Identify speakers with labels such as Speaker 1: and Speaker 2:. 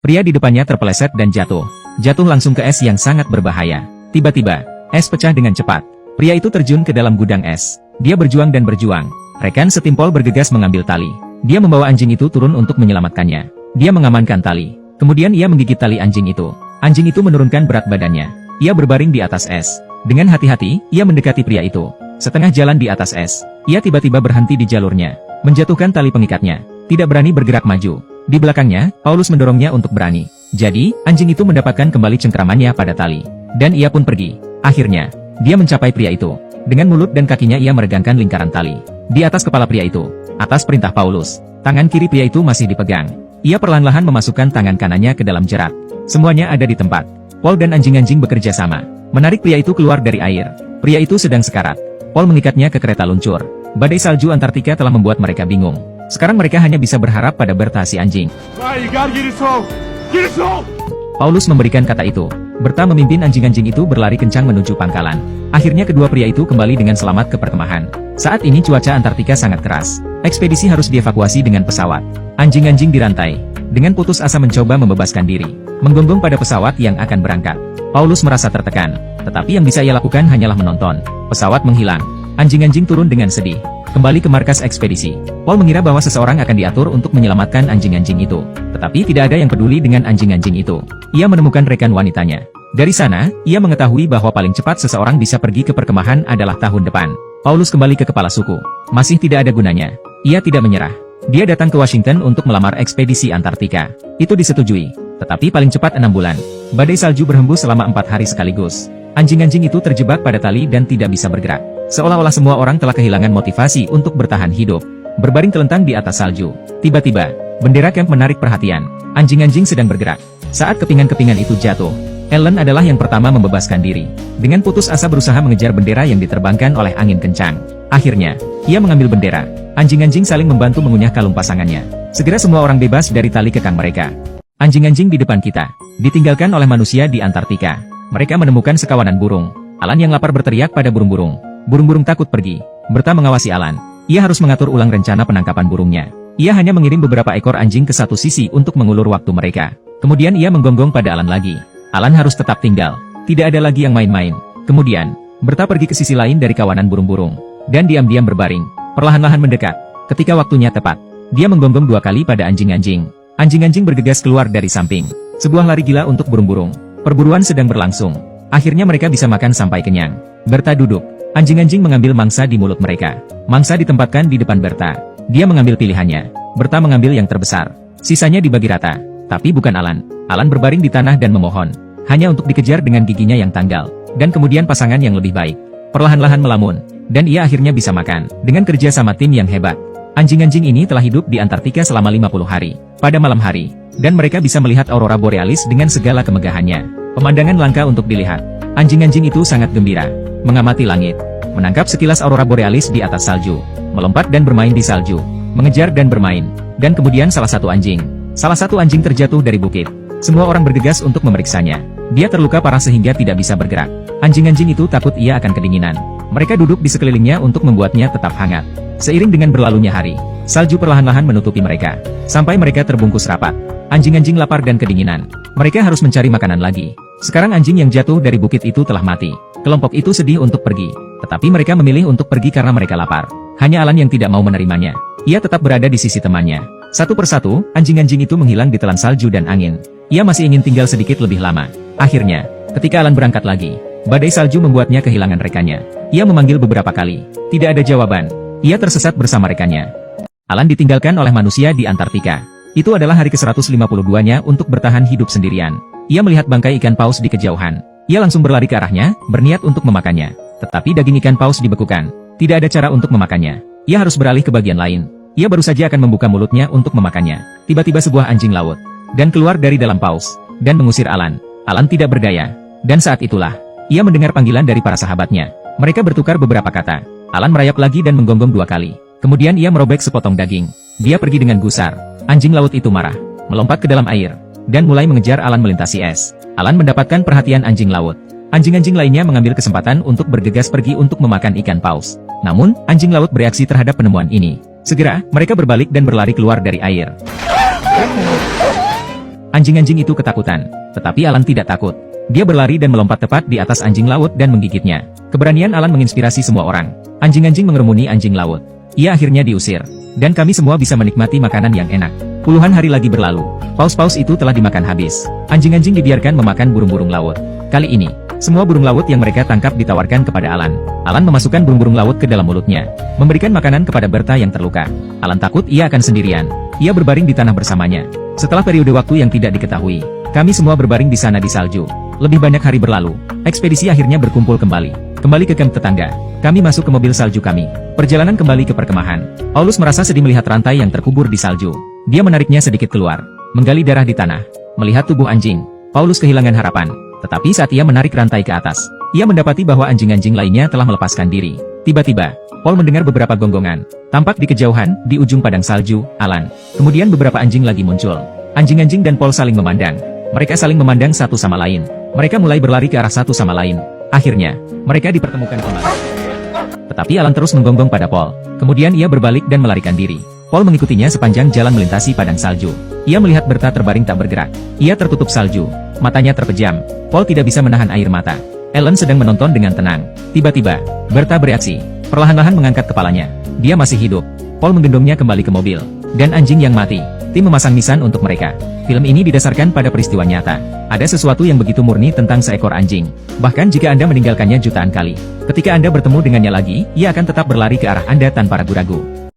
Speaker 1: Pria di depannya terpeleset dan jatuh. Jatuh langsung ke es yang sangat berbahaya. Tiba-tiba, es pecah dengan cepat. Pria itu terjun ke dalam gudang es. Dia berjuang dan berjuang. Rekan setim Paul bergegas mengambil tali. Dia membawa anjing itu turun untuk menyelamatkannya. Dia mengamankan tali. Kemudian ia menggigit tali anjing itu. Anjing itu menurunkan berat badannya. Ia berbaring di atas es. Dengan hati-hati, ia mendekati pria itu. Setengah jalan di atas es, ia tiba-tiba berhenti di jalurnya. Menjatuhkan tali pengikatnya. Tidak berani bergerak maju. Di belakangnya, Paulus mendorongnya untuk berani. Jadi, anjing itu mendapatkan kembali cengkramannya pada tali. Dan ia pun pergi. Akhirnya, dia mencapai pria itu. Dengan mulut dan kakinya ia meregangkan lingkaran tali. Di atas kepala pria itu, atas perintah Paulus, tangan kiri pria itu masih dipegang. Ia perlahan-lahan memasukkan tangan kanannya ke dalam jerat. Semuanya ada di tempat. Paul dan anjing-anjing bekerja sama. Menarik pria itu keluar dari air. Pria itu sedang sekarat. Paul mengikatnya ke kereta luncur. Badai salju Antartika telah membuat mereka bingung. Sekarang mereka hanya bisa berharap pada Berta si anjing. Paulus memberikan kata itu. Berta memimpin anjing-anjing itu berlari kencang menuju pangkalan. Akhirnya kedua pria itu kembali dengan selamat ke perkemahan. Saat ini cuaca Antartika sangat keras. Ekspedisi harus dievakuasi dengan pesawat. Anjing-anjing dirantai. Dengan putus asa mencoba membebaskan diri. Menggonggong pada pesawat yang akan berangkat. Paulus merasa tertekan. Tetapi yang bisa ia lakukan hanyalah menonton. Pesawat menghilang. Anjing-anjing turun dengan sedih. Kembali ke markas ekspedisi. Paul mengira bahwa seseorang akan diatur untuk menyelamatkan anjing-anjing itu. Tetapi tidak ada yang peduli dengan anjing-anjing itu. Ia menemukan rekan wanitanya. Dari sana, ia mengetahui bahwa paling cepat seseorang bisa pergi ke perkemahan adalah tahun depan. Paulus kembali ke kepala suku. Masih tidak ada gunanya. Ia tidak menyerah. Dia datang ke Washington untuk melamar ekspedisi Antartika. Itu disetujui. Tetapi paling cepat 6 bulan. Badai salju berhembus selama 4 hari sekaligus. Anjing-anjing itu terjebak pada tali dan tidak bisa bergerak. Seolah-olah semua orang telah kehilangan motivasi untuk bertahan hidup. Berbaring telentang di atas salju. Tiba-tiba, bendera camp menarik perhatian. Anjing-anjing sedang bergerak. Saat kepingan-kepingan itu jatuh, Ellen adalah yang pertama membebaskan diri. Dengan putus asa berusaha mengejar bendera yang diterbangkan oleh angin kencang. Akhirnya, ia mengambil bendera. Anjing-anjing saling membantu mengunyah kalung pasangannya. Segera semua orang bebas dari tali kekang mereka. Anjing-anjing di depan kita, ditinggalkan oleh manusia di Antartika. Mereka menemukan sekawanan burung. Alan yang lapar berteriak pada burung-burung. Burung-burung takut pergi. Berta mengawasi Alan. Ia harus mengatur ulang rencana penangkapan burungnya. Ia hanya mengirim beberapa ekor anjing ke satu sisi untuk mengulur waktu mereka. Kemudian ia menggonggong pada Alan lagi. Alan harus tetap tinggal. Tidak ada lagi yang main-main. Kemudian, Berta pergi ke sisi lain dari kawanan burung-burung. Dan diam-diam berbaring. Perlahan-lahan mendekat. Ketika waktunya tepat, dia menggonggong 2 kali pada anjing-anjing. Anjing-anjing bergegas keluar dari samping. Sebuah lari gila untuk burung-burung. Perburuan sedang berlangsung. Akhirnya mereka bisa makan sampai kenyang. Berta duduk. Anjing-anjing mengambil mangsa di mulut mereka. Mangsa ditempatkan di depan Berta. Dia mengambil pilihannya. Berta mengambil yang terbesar. Sisanya dibagi rata. Tapi bukan Alan. Alan berbaring di tanah dan memohon. Hanya untuk dikejar dengan giginya yang tanggal. Dan kemudian pasangan yang lebih baik. Perlahan-lahan melamun. Dan ia akhirnya bisa makan. Dengan kerja sama tim yang hebat. Anjing-anjing ini telah hidup di Antartika selama 50 hari. Pada malam hari. Dan mereka bisa melihat aurora borealis dengan segala kemegahannya. Pemandangan langka untuk dilihat. Anjing-anjing itu sangat gembira. Mengamati langit. Menangkap sekilas aurora borealis di atas salju. Melompat dan bermain di salju. Mengejar dan bermain. Dan kemudian salah satu anjing terjatuh dari bukit. Semua orang bergegas untuk memeriksanya. Dia terluka parah sehingga tidak bisa bergerak. Anjing-anjing itu takut ia akan kedinginan. Mereka duduk di sekelilingnya untuk membuatnya tetap hangat. Seiring dengan berlalunya hari, salju perlahan-lahan menutupi mereka. Sampai mereka terbungkus rapat. Anjing-anjing lapar dan kedinginan. Mereka harus mencari makanan lagi. Sekarang anjing yang jatuh dari bukit itu telah mati. Kelompok itu sedih untuk pergi. Tetapi mereka memilih untuk pergi karena mereka lapar. Hanya Alan yang tidak mau menerimanya. Ia tetap berada di sisi temannya. Satu persatu, anjing-anjing itu menghilang ditelan salju dan angin. Ia masih ingin tinggal sedikit lebih lama. Akhirnya, ketika Alan berangkat lagi, badai salju membuatnya kehilangan rekannya. Ia memanggil beberapa kali. Tidak ada jawaban. Ia tersesat bersama rekannya. Alan ditinggalkan oleh manusia di Antartika. Itu adalah hari ke-152-nya untuk bertahan hidup sendirian. Ia melihat bangkai ikan paus di kejauhan. Ia langsung berlari ke arahnya, berniat untuk memakannya. Tetapi daging ikan paus dibekukan. Tidak ada cara untuk memakannya. Ia harus beralih ke bagian lain. Ia baru saja akan membuka mulutnya untuk memakannya. Tiba-tiba sebuah anjing laut. Dan keluar dari dalam paus. Dan mengusir Alan. Alan tidak berdaya. Dan saat itulah, ia mendengar panggilan dari para sahabatnya. Mereka bertukar beberapa kata. Alan merayap lagi dan menggonggong 2 kali. Kemudian ia merobek sepotong daging. Dia pergi dengan gusar. Anjing laut itu marah. Melompat ke dalam air. Dan mulai mengejar Alan melintasi es. Alan mendapatkan perhatian anjing laut. Anjing-anjing lainnya mengambil kesempatan untuk bergegas pergi untuk memakan ikan paus. Namun, anjing laut bereaksi terhadap penemuan ini. Segera, mereka berbalik dan berlari keluar dari air. Anjing-anjing itu ketakutan, tetapi Alan tidak takut. Dia berlari dan melompat tepat di atas anjing laut dan menggigitnya. Keberanian Alan menginspirasi semua orang. Anjing-anjing mengerumuni anjing laut. Ia akhirnya diusir. Dan kami semua bisa menikmati makanan yang enak. Puluhan hari lagi berlalu. Paus-paus itu telah dimakan habis. Anjing-anjing dibiarkan memakan burung-burung laut. Kali ini, semua burung laut yang mereka tangkap ditawarkan kepada Alan. Alan memasukkan burung-burung laut ke dalam mulutnya. Memberikan makanan kepada Berta yang terluka. Alan takut ia akan sendirian. Ia berbaring di tanah bersamanya. Setelah periode waktu yang tidak diketahui, kami semua berbaring di sana di salju. Lebih banyak hari berlalu. Ekspedisi akhirnya berkumpul kembali. Kembali ke kamp tetangga. Kami masuk ke mobil salju kami. Perjalanan kembali ke perkemahan. Paulus merasa sedih melihat rantai yang terkubur di salju. Dia menariknya sedikit keluar. Menggali darah di tanah. Melihat tubuh anjing. Paulus kehilangan harapan. Tetapi saat ia menarik rantai ke atas, ia mendapati bahwa anjing-anjing lainnya telah melepaskan diri. Tiba-tiba, Paul mendengar beberapa gonggongan. Tampak di kejauhan, di ujung padang salju, Alan. Kemudian beberapa anjing lagi muncul. Anjing-anjing dan Paul saling memandang. Mereka saling memandang satu sama lain. Mereka mulai berlari ke arah satu sama lain. Akhirnya, mereka dipertemukan kembali. Tetapi Alan terus menggonggong pada Paul. Kemudian ia berbalik dan melarikan diri. Paul mengikutinya sepanjang jalan melintasi padang salju. Ia melihat Berta terbaring tak bergerak. Ia tertutup salju. Matanya terpejam. Paul tidak bisa menahan air mata. Ellen sedang menonton dengan tenang. Tiba-tiba, Berta bereaksi. Perlahan-lahan mengangkat kepalanya. Dia masih hidup. Paul menggendongnya kembali ke mobil. Dan anjing yang mati. Tim memasang nisan untuk mereka. Film ini didasarkan pada peristiwa nyata. Ada sesuatu yang begitu murni tentang seekor anjing. Bahkan jika Anda meninggalkannya jutaan kali. Ketika Anda bertemu dengannya lagi, ia akan tetap berlari ke arah Anda tanpa ragu-ragu.